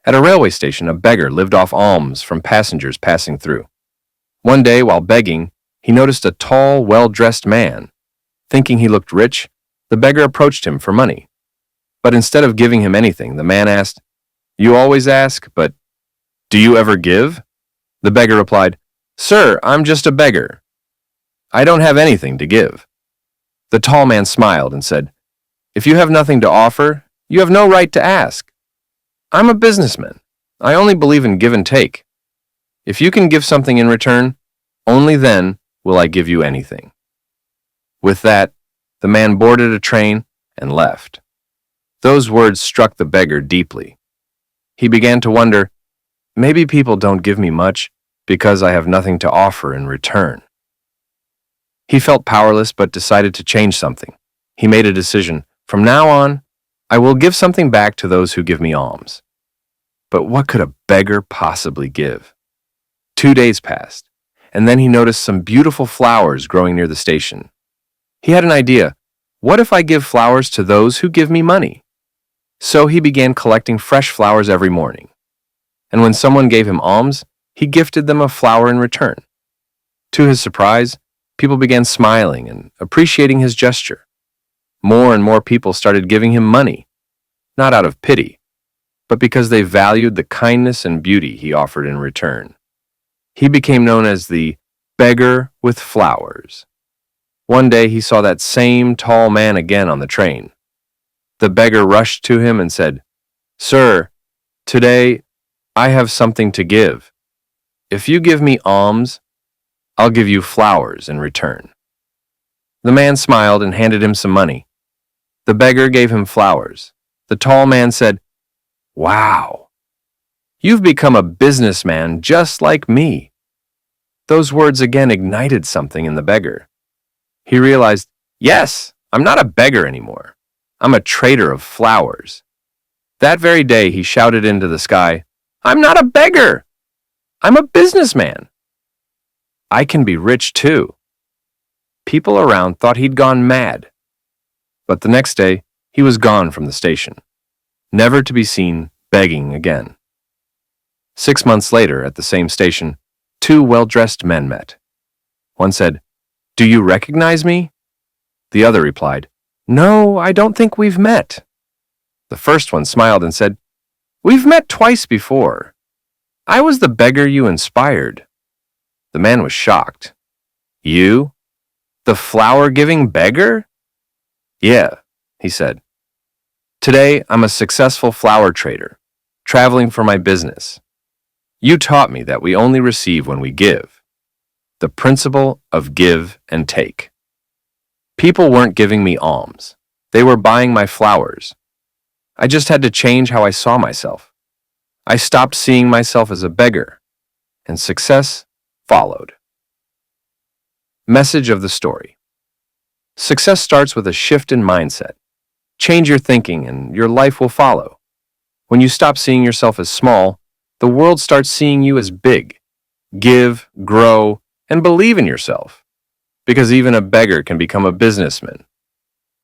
At a railway station, a beggar lived off alms from passengers passing through. One day, while begging, he noticed a tall, well-dressed man. Thinking he looked rich, the beggar approached him for money. But instead of giving him anything, the man asked, "You always ask, but do you ever give?" The beggar replied, "Sir, I'm just a beggar. I don't have anything to give." The tall man smiled and said, "If you have nothing to offer, you have no right to ask. I'm a businessman. I only believe in give and take. If you can give something in return, only then will I give you anything." With that, the man boarded a train and left. Those words struck the beggar deeply. He began to wonder, maybe people don't give me much because I have nothing to offer in return. He felt powerless but decided to change something. He made a decision. From now on, I will give something back to those who give me alms. But what could a beggar possibly give? 2 days passed, and then he noticed some beautiful flowers growing near the station. He had an idea. What if I give flowers to those who give me money? So he began collecting fresh flowers every morning. And when someone gave him alms, he gifted them a flower in return. To his surprise, people began smiling and appreciating his gesture. More and more people started giving him money, not out of pity, but because they valued the kindness and beauty he offered in return. He became known as the beggar with flowers. One day he saw that same tall man again on the train. The beggar rushed to him and said, "Sir, today I have something to give. If you give me alms, I'll give you flowers in return." The man smiled and handed him some money. The beggar gave him flowers. The tall man said, "Wow, you've become a businessman just like me." Those words again ignited something in the beggar. He realized, yes, I'm not a beggar anymore. I'm a trader of flowers. That very day, he shouted into the sky, "I'm not a beggar. I'm a businessman. I can be rich too." People around thought he'd gone mad. But the next day, he was gone from the station, never to be seen begging again. 6 months later, at the same station, 2 well-dressed men met. One said, "Do you recognize me?" The other replied, "No, I don't think we've met." The first one smiled and said, "We've met twice before. I was the beggar you inspired." The man was shocked. "You? The flower-giving beggar?" "Yeah," he said. "Today, I'm a successful flower trader, traveling for my business. You taught me that we only receive when we give. The principle of give and take. People weren't giving me alms. They were buying my flowers. I just had to change how I saw myself. I stopped seeing myself as a beggar, and success followed." Message of the story. Success starts with a shift in mindset. Change your thinking and your life will follow. When you stop seeing yourself as small, the world starts seeing you as big. Give, grow, and believe in yourself. Because even a beggar can become a businessman.